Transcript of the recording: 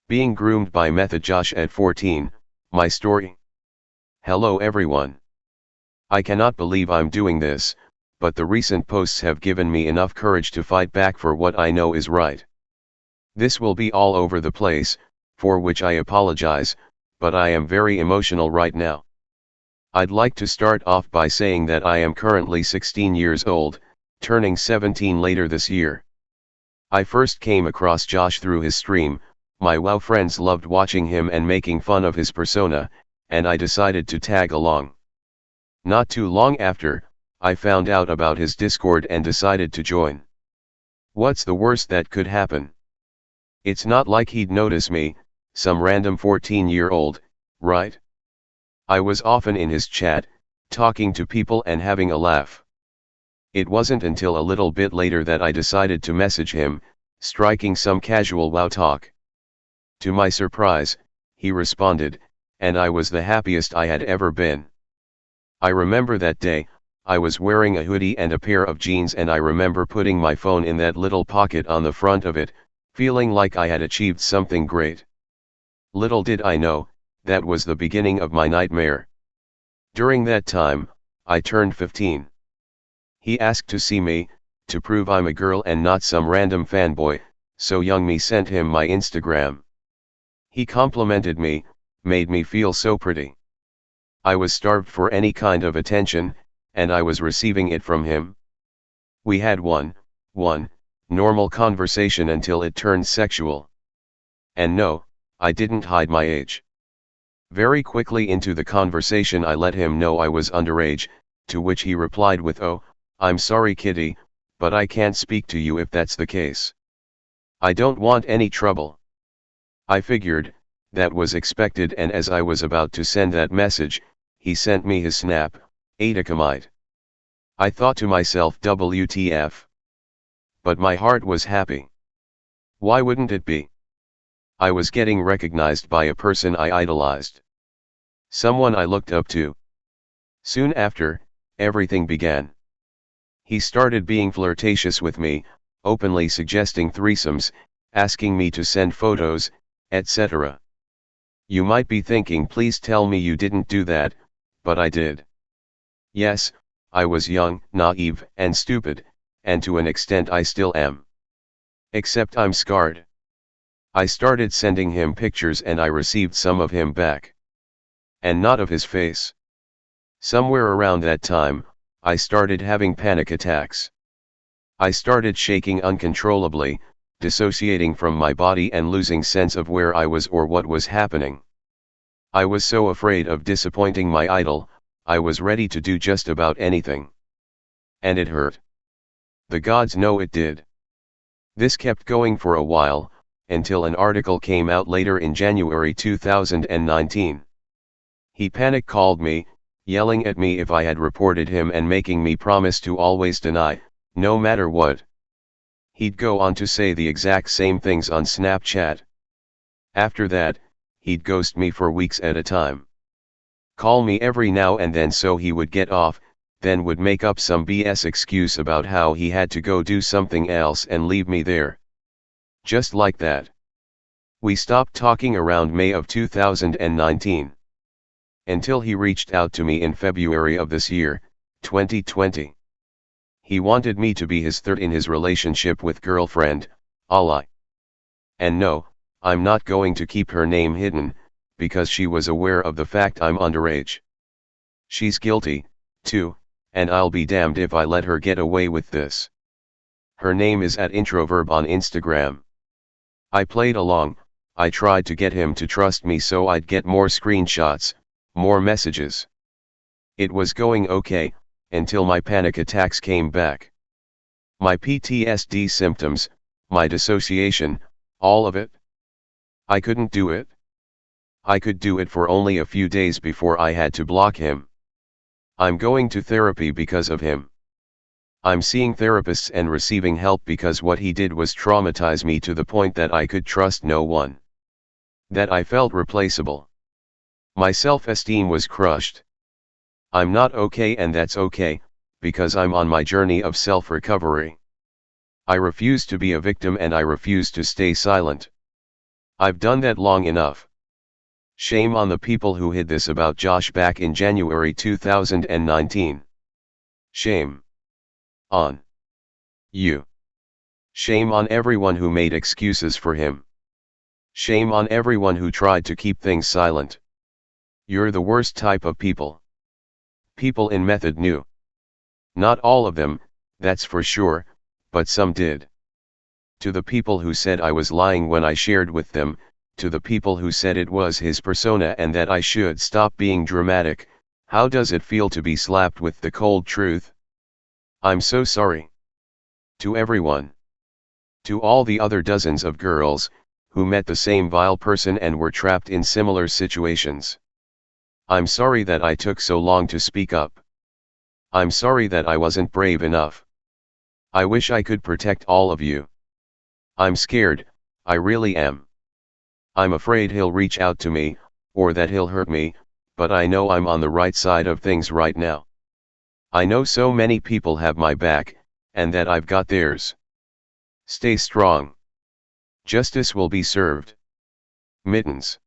Being groomed by Methodjosh at 14, my story. Hello everyone. I cannot believe I'm doing this, but the recent posts have given me enough courage to fight back for what I know is right. This will be all over the place, for which I apologize, but I am very emotional right now. I'd like to start off by saying that I am currently 16 years old, turning 17 later this year. I first came across Josh through his stream. My WoW friends loved watching him and making fun of his persona, and I decided to tag along. Not too long after, I found out about his Discord and decided to join. What's the worst that could happen? It's not like he'd notice me, some random 14-year-old, right? I was often in his chat, talking to people and having a laugh. It wasn't until a little bit later that I decided to message him, striking some casual WoW talk. To my surprise, he responded, and I was the happiest I had ever been. I remember that day, I was wearing a hoodie and a pair of jeans, and I remember putting my phone in that little pocket on the front of it, feeling like I had achieved something great. Little did I know, that was the beginning of my nightmare. During that time, I turned 15. He asked to see me, to prove I'm a girl and not some random fanboy, so young me sent him my Instagram. He complimented me, made me feel so pretty. I was starved for any kind of attention, and I was receiving it from him. We had one normal conversation until it turned sexual. And no, I didn't hide my age. Very quickly into the conversation I let him know I was underage, to which he replied with, "Oh, I'm sorry kitty, but I can't speak to you if that's the case. I don't want any trouble." I figured, that was expected, and as I was about to send that message, he sent me his snap, Atacamite. I thought to myself, WTF. But my heart was happy. Why wouldn't it be? I was getting recognized by a person I idolized. Someone I looked up to. Soon after, everything began. He started being flirtatious with me, openly suggesting threesomes, asking me to send photos, etc. You might be thinking, please tell me you didn't do that, but I did. Yes, I was young, naive, and stupid, and to an extent I still am. Except I'm scarred. I started sending him pictures and I received some of him back. And not of his face. Somewhere around that time, I started having panic attacks. I started shaking uncontrollably, dissociating from my body and losing sense of where I was or what was happening. I was so afraid of disappointing my idol, I was ready to do just about anything. And it hurt. The gods know it did. This kept going for a while, until an article came out later in January 2019. He panic called me, yelling at me if I had reported him and making me promise to always deny, no matter what. He'd go on to say the exact same things on Snapchat. After that, he'd ghost me for weeks at a time. Call me every now and then so he would get off, then would make up some BS excuse about how he had to go do something else and leave me there. Just like that. We stopped talking around May of 2019. Until he reached out to me in February of this year, 2020. He wanted me to be his third in his relationship with girlfriend, Ali. And no, I'm not going to keep her name hidden, because she was aware of the fact I'm underage. She's guilty, too, and I'll be damned if I let her get away with this. Her name is @introverb on Instagram. I played along, I tried to get him to trust me so I'd get more screenshots, more messages. It was going okay, until my panic attacks came back. My PTSD symptoms, my dissociation, all of it. I couldn't do it. I could do it for only a few days before I had to block him. I'm going to therapy because of him. I'm seeing therapists and receiving help because what he did was traumatize me to the point that I could trust no one. That I felt replaceable. My self-esteem was crushed. I'm not okay, and that's okay, because I'm on my journey of self-recovery. I refuse to be a victim and I refuse to stay silent. I've done that long enough. Shame on the people who hid this about Josh back in January 2019. Shame on you. Shame on everyone who made excuses for him. Shame on everyone who tried to keep things silent. You're the worst type of people. People in Method knew. Not all of them, that's for sure, but some did. To the people who said I was lying when I shared with them, to the people who said it was his persona and that I should stop being dramatic, how does it feel to be slapped with the cold truth? I'm so sorry. To everyone. To all the other dozens of girls, who met the same vile person and were trapped in similar situations. I'm sorry that I took so long to speak up. I'm sorry that I wasn't brave enough. I wish I could protect all of you. I'm scared, I really am. I'm afraid he'll reach out to me, or that he'll hurt me, but I know I'm on the right side of things right now. I know so many people have my back, and that I've got theirs. Stay strong. Justice will be served. Mittens.